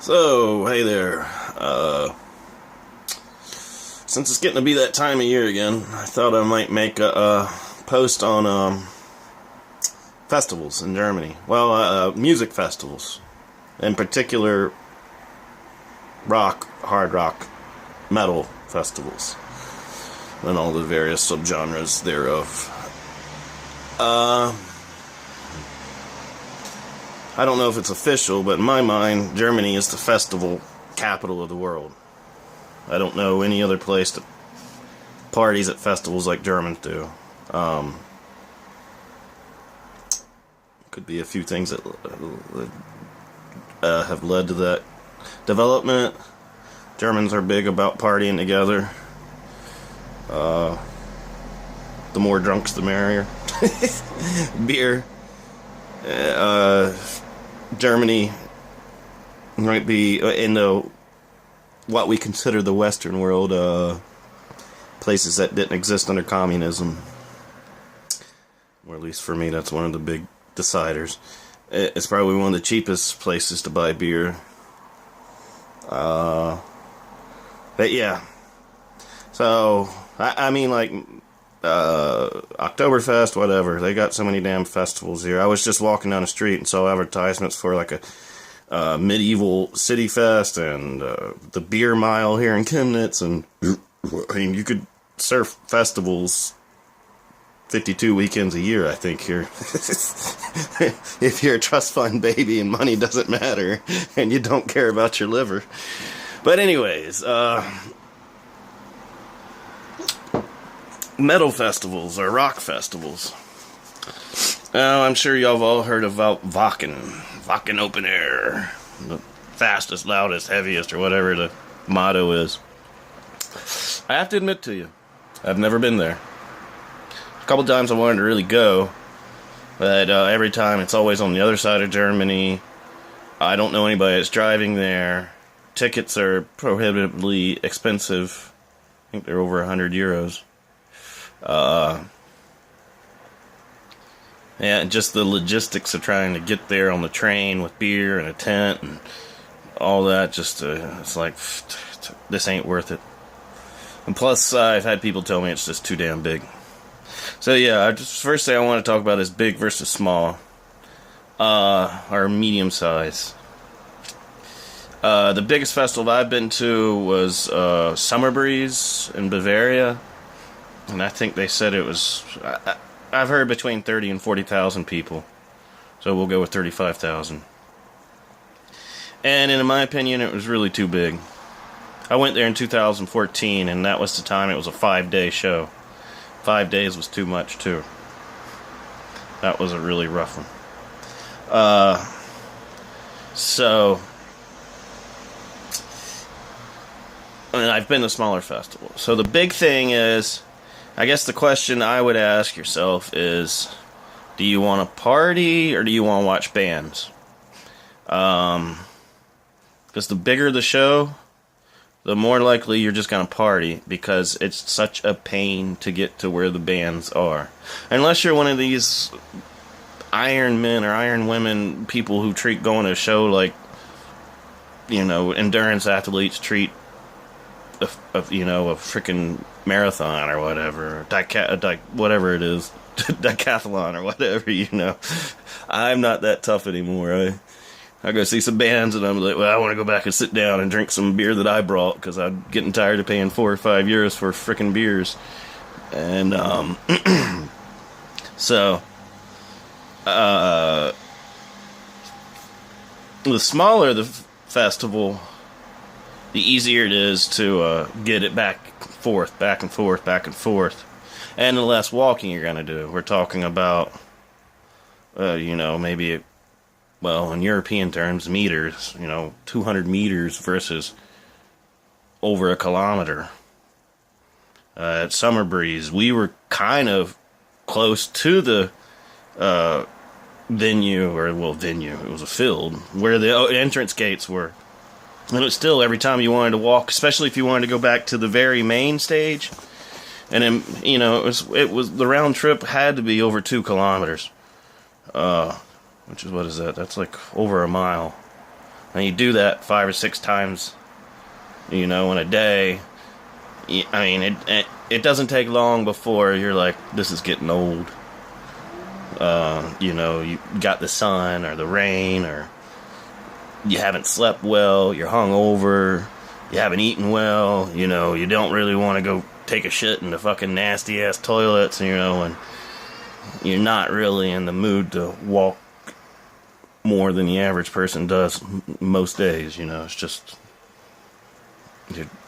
So, hey there. Since it's getting to be that time of year again, I thought I might make a post on festivals in Germany. Well, music festivals. In particular, rock, hard rock, metal festivals. And all the various subgenres thereof. I don't know if it's official, but in my mind, Germany is the festival capital of the world. I don't know any other place that parties at festivals like Germans do. Could be a few things that have led to that development. Germans are big about partying together. The more drunks, the merrier. Beer. Germany might be in what we consider the Western world, places that didn't exist under communism, or at least for me, that's one of the big deciders. It's probably one of the cheapest places to buy beer. But yeah, so I mean, like Oktoberfest, whatever. They got so many damn festivals here. I was just walking down the street and saw advertisements for like a medieval city fest and the beer mile here in Chemnitz, and I mean, you could surf festivals 52 weekends a year, I think, here. If you're a trust fund baby and money doesn't matter and you don't care about your liver. But anyways, metal festivals or rock festivals. I'm sure y'all have all heard about Wacken Open Air, the fastest, loudest, heaviest, or whatever the motto is. I have to admit to you, I've never been there. A couple times I wanted to really go, but every time it's always on the other side of Germany. I don't know anybody that's driving there. Tickets are prohibitively expensive. I think they're over 100 euros. Yeah, just the logistics of trying to get there on the train with beer and a tent and all that, just it's like, this ain't worth it. And plus, I've had people tell me it's just too damn big. So yeah, first thing I want to talk about is big versus small, or medium size. The biggest festival I've been to was Summer Breeze in Bavaria. And I think they said it was, I've heard between 30 and 40,000 people. So we'll go with 35,000. And in my opinion, it was really too big. I went there in 2014, and that was the time it was a 5-day show. 5 days was too much, too. That was a really rough one. And I've been to smaller festivals. So the big thing is, I guess the question I would ask yourself is, do you want to party or do you want to watch bands? Because the bigger the show, the more likely you're just going to party, because it's such a pain to get to where the bands are. Unless you're one of these Iron Men or Iron Women people who treat going to a show like, endurance athletes treat a freaking marathon or whatever, whatever it is, decathlon or whatever, I'm not that tough anymore. I go see some bands and I'm like, well, I want to go back and sit down and drink some beer that I brought, because I'm getting tired of paying 4 or 5 euros for freaking beers. And so the smaller the festival, the easier it is to get it back and forth, and the less walking you're going to do. We're talking about, maybe, in European terms, meters, 200 meters versus over a kilometer. At Summer Breeze, we were kind of close to the venue, it was a field, where the entrance gates were. And it was still, every time you wanted to walk, especially if you wanted to go back to the very main stage, and then, it was the round trip had to be over 2 kilometers, which is, what is that? That's like over a mile. and you do that 5 or 6 times, in a day. I mean, it doesn't take long before you're like, this is getting old. You got the sun or the rain, or you haven't slept well, you're hungover, you haven't eaten well, you don't really want to go take a shit in the fucking nasty ass toilets, and you're not really in the mood to walk more than the average person does most days. It's just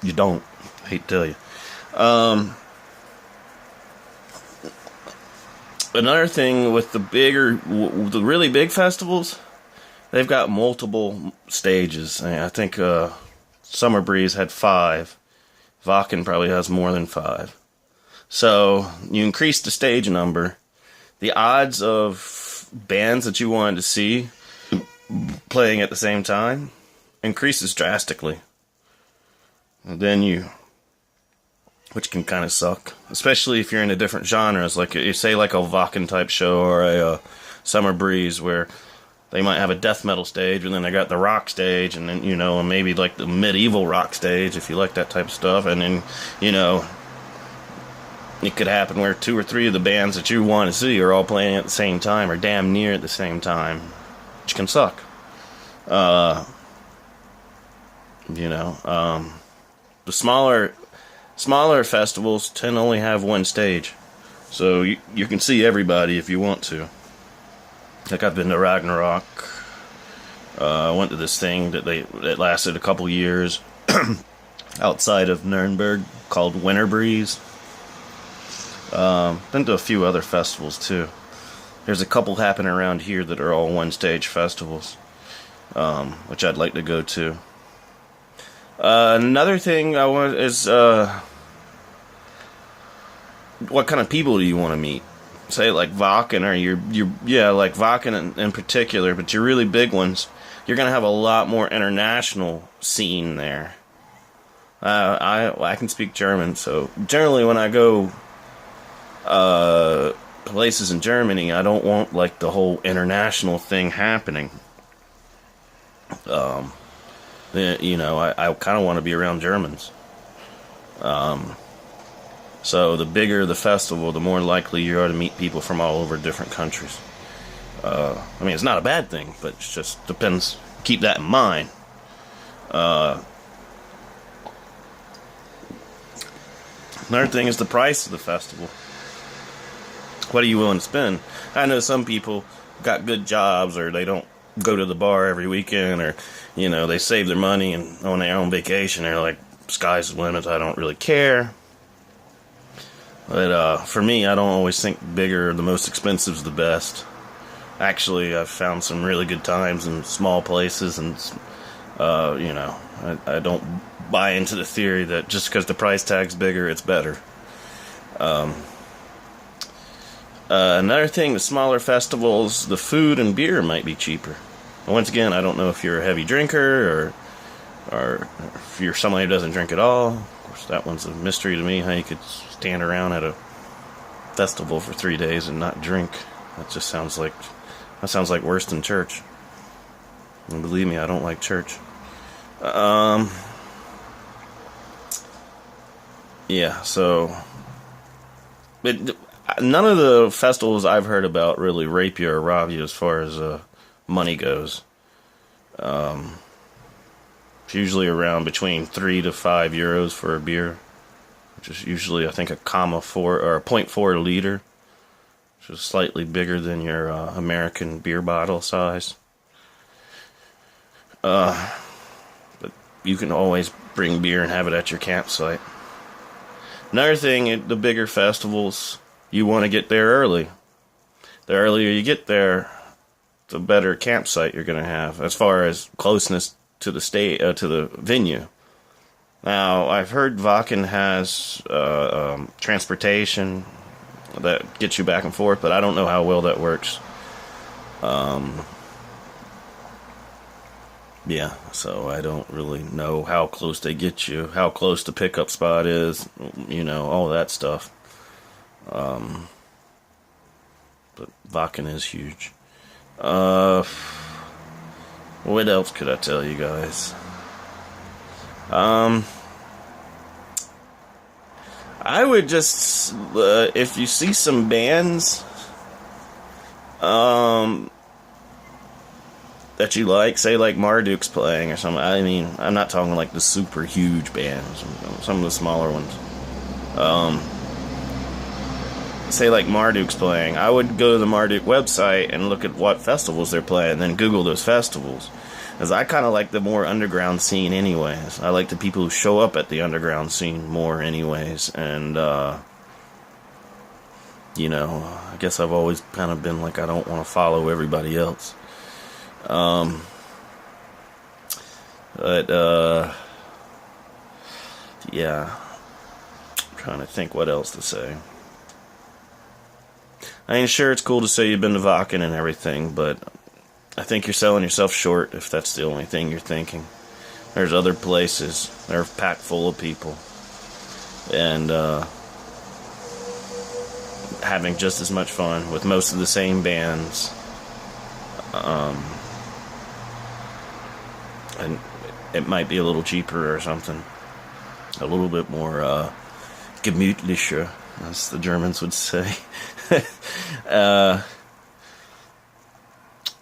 you don't. I hate to tell you. Another thing with the really big festivals, they've got multiple stages. I think Summer Breeze had 5. Wacken probably has more than 5. So you increase the stage number, the odds of bands that you wanted to see playing at the same time increases drastically. And then which can kind of suck, especially if you're into different genres, like you say, like a Wacken type show or a Summer Breeze, where they might have a death metal stage, and then they got the rock stage, and then and maybe like the medieval rock stage if you like that type of stuff, and then it could happen where 2 or 3 of the bands that you want to see are all playing at the same time, or damn near at the same time, which can suck. The smaller festivals tend to only have one stage, so you can see everybody if you want to. Like, I've been to Ragnarok. I went to this thing that lasted a couple years outside of Nuremberg called Winter Breeze. Been to a few other festivals too. There's a couple happening around here that are all one-stage festivals, which I'd like to go to. Another thing I want is what kind of people do you want to meet? Say like Wacken, or like Wacken in particular, but your really big ones, you're gonna have a lot more international scene there. I can speak German, so generally when I go places in Germany, I don't want like the whole international thing happening. I kind of want to be around Germans. So the bigger the festival, the more likely you are to meet people from all over different countries. It's not a bad thing, but it just depends. Keep that in mind. Another thing is the price of the festival. What are you willing to spend? I know some people got good jobs, or they don't go to the bar every weekend, or they save their money and on their own vacation. They're like, sky's the limit, I don't really care. But for me, I don't always think bigger, the most expensive is the best. Actually, I've found some really good times in small places, and I don't buy into the theory that just because the price tag's bigger, it's better. Another thing, the smaller festivals, the food and beer might be cheaper. Once again, I don't know if you're a heavy drinker or if you're somebody who doesn't drink at all. Of course, that one's a mystery to me, how you could stand around at a festival for 3 days and not drink. That sounds like worse than church. And believe me, I don't like church. So none of the festivals I've heard about really rape you or rob you as far as money goes. It's usually around between 3 to 5 euros for a beer, which is usually, I think, a 0.4 or a 0.4 liter, which is slightly bigger than your American beer bottle size. But you can always bring beer and have it at your campsite. Another thing, the bigger festivals, you want to get there early. The earlier you get there, the better campsite you're going to have as far as closeness to the venue. Now, I've heard Wacken has transportation that gets you back and forth, but I don't know how well that works. So I don't really know how close they get you, how close the pickup spot is, all that stuff. But Wacken is huge. What else could I tell you guys? I would just, if you see some bands, that you like, say like Marduk's playing or something. I mean, I'm not talking like the super huge bands, some of the smaller ones. Say like Marduk's playing, I would go to the Marduk website and look at what festivals they're playing, and then Google those festivals. Because I kind of like the more underground scene anyways. I like the people who show up at the underground scene more anyways. And, you know, I guess I've always kind of been like, I don't want to follow everybody else. But, yeah. I'm trying to think what else to say. I mean, sure, it's cool to say you've been to Wacken and everything, but I think you're selling yourself short if that's the only thing you're thinking. There's other places. They're packed full of people. And, having just as much fun with most of the same bands. And it might be a little cheaper or something. A little bit more, gemütlicher, as the Germans would say.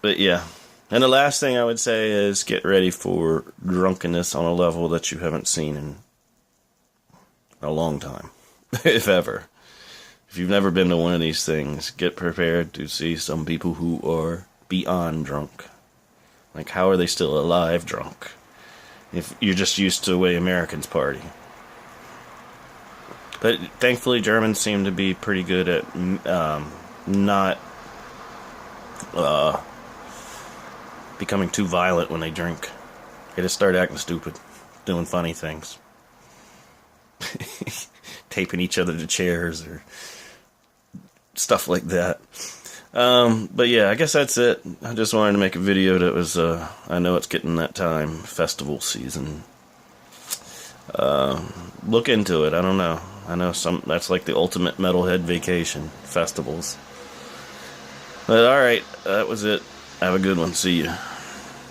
But yeah. And the last thing I would say is get ready for drunkenness on a level that you haven't seen in a long time. If ever. If you've never been to one of these things, get prepared to see some people who are beyond drunk. Like, how are they still alive drunk? If you're just used to the way Americans party. But thankfully, Germans seem to be pretty good at not becoming too violent when they drink. They just start acting stupid, doing funny things. Taping each other to chairs or stuff like that. But yeah, I guess that's it. I just wanted to make a video that was, I know it's getting that time, festival season. Look into it, I don't know. I know that's like the ultimate metalhead vacation, festivals. But alright, that was it. Have a good one. See ya.